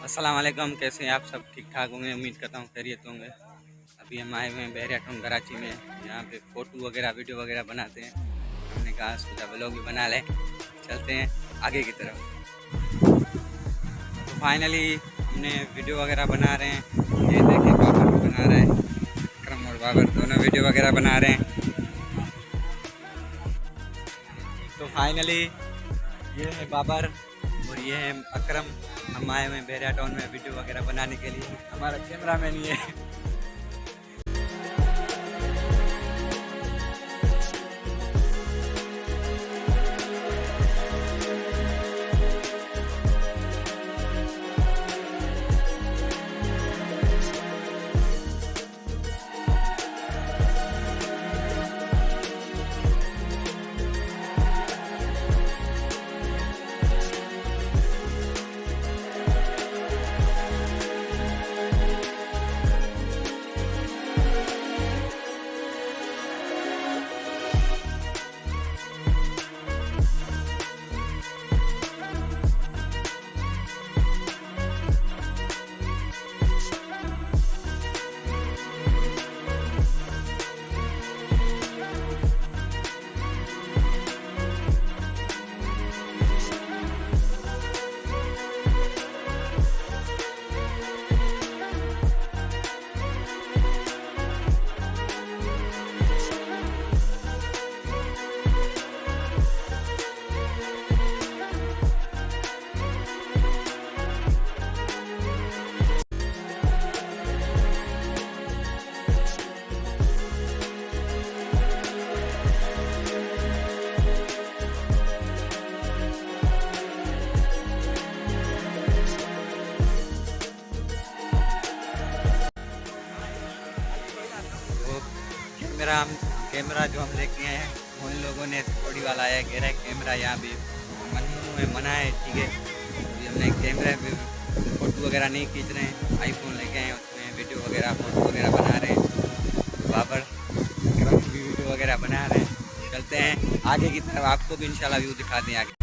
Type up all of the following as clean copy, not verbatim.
अस्सलाम वालेकुम। कैसे हैं आप सब? ठीक ठाक होंगे, उम्मीद करता हूँ खैरियत होंगे। अभी हम आए हुए हैं बहरिया टाउन कराची में। यहाँ पे फ़ोटो वगैरह वीडियो वगैरह बनाते हैं। हमने कहा सोचा व्लॉग भी बना लें। चलते हैं आगे की तरफ। तो फाइनली हमने वीडियो वगैरह बना रहे हैं। ये देखिए बाबर भी बना रहा है, अकरम और बाबर दोनों वीडियो वगैरह बना रहे हैं। तो फाइनली ये है बाबर और ये है अकरम। हम आए हुए हैं बहरिया टाउन में वीडियो वगैरह बनाने के लिए। हमारा कैमरा मैन ये है। वो कैमरा जो हम लेके आए हैं वो इन लोगों ने थोड़ी वाला आया, कह रहा है कैमरा यहाँ भी मनु में मना है। ठीक है, अभी हमने कैमरे में फ़ोटो वगैरह नहीं खींच रहे हैं, आईफोन लेके आए हैं, उसमें वीडियो वगैरह फ़ोटो वगैरह बना रहे हैं। बाबर अकरम भी वीडियो वगैरह बना रहे हैं। चलते हैं आगे की तरफ, आपको भी इंशाल्लाह व्यू दिखा दें आगे।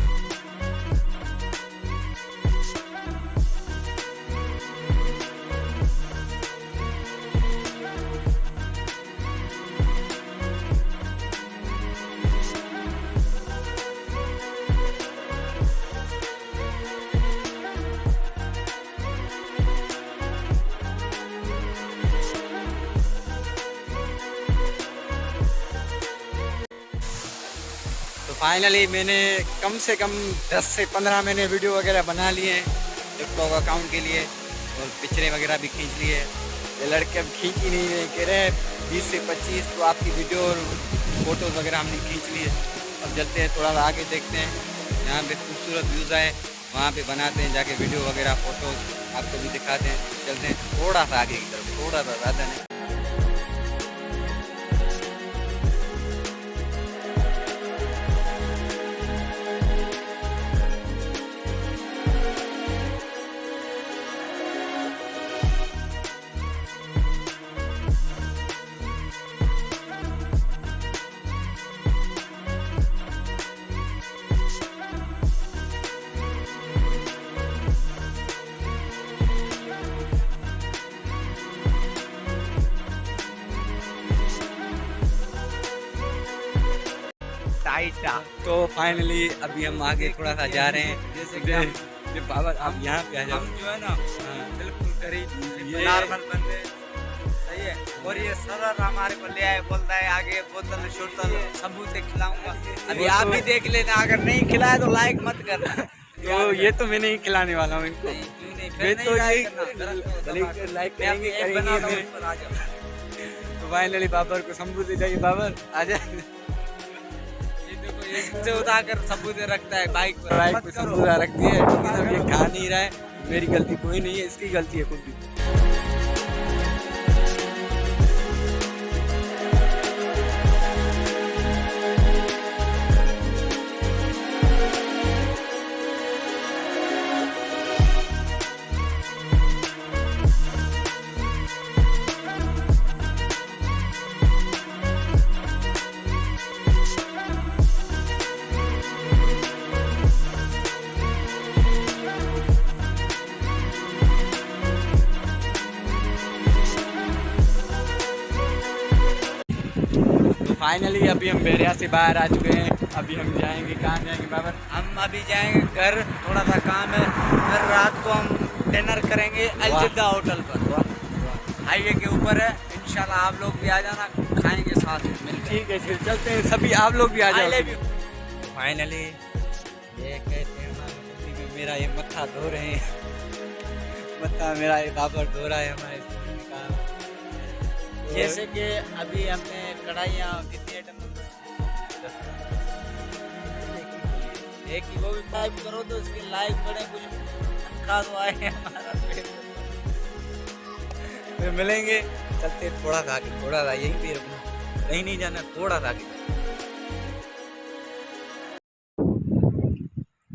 तो फाइनली मैंने कम से कम 10 से 15 मैंने वीडियो वगैरह बना लिए हैं टिकटॉक अकाउंट के लिए, और पिक्चरें वगैरह भी खींच ली है। ये लड़के अब खींच ही नहीं रहे, कह रहे हैं 20 से 25 तो आपकी वीडियो और फ़ोटोज़ वगैरह हमने खींच ली है। अब चलते हैं थोड़ा सा आगे, देखते हैं यहाँ पे खूबसूरत व्यूज़ आए, वहाँ पे बनाते हैं जाके वीडियो वगैरह फ़ोटोज़, आपको भी दिखाते हैं। चलते हैं थोड़ा सा आगे की तरफ, थोड़ा सा, ज़्यादा नहीं। तो फाइनली अभी हम आगे थोड़ा सा जा रहे हैं। जैसे कि बाबर आप यहाँ पे आ जाओ। हम जो है ना बिल्कुल करीब नॉर्मल बंदे सही है। और ये सर हमारे को ले आए, बोलता है आगे बोतल शोतल सबूत से खिलाऊंगा। अभी आप भी देख लेना, अगर नहीं खिलाए तो लाइक मत करना। तो ये तो मैं नहीं खिलाने वाला हूँ इनको। मैं तो ये लाइक करेंगे। तो फाइनली बाबर को संबूते चाहिए। बाबर आ जाए। इससे उतार सबूत रखता है बाइक पर, बाइक पे संबूता रखती है, लेकिन अब ये खा नहीं रहा है। मेरी गलती कोई नहीं है, इसकी गलती है खुद की। फाइनली अभी हम बैरिया से बाहर आ चुके हैं। अभी हम जाएंगे, कहाँ जाएंगे बाबर? हम अभी जाएंगे घर, थोड़ा सा काम है। फिर रात को हम डिनर करेंगे अलजिदा होटल पर, हाईवे के ऊपर है। इंशाल्लाह आप लोग भी आ जाना, खाएंगे साथ में मिलकर। ठीक है, फिर चलते हैं, सभी आप लोग भी आ जाओ। फाइनली ये कहते हैं हमारे मम्मी भी मेरा ये मत्था धो रहे हैं। मत्था मेरा ये बाबर धो रहा है हमारे मम्मी का। जैसे कि अभी हमने कढ़ाइयाँ कितनी आइटम, एक ही, वो भी टाइप करो तो उसके लाइक बढ़े, कुछ खास आए हमारा पेट। फिर मिलेंगे, चलते थोड़ा सा आगे, थोड़ा सा यहीं पे रुकना, कहीं नहीं जाना, थोड़ा सा आगे।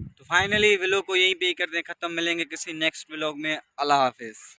तो फाइनली व्लॉग को यहीं पे ही करते हैं खत्म। मिलेंगे किसी नेक्स्ट व्लॉग में। अल्लाह हाफिज।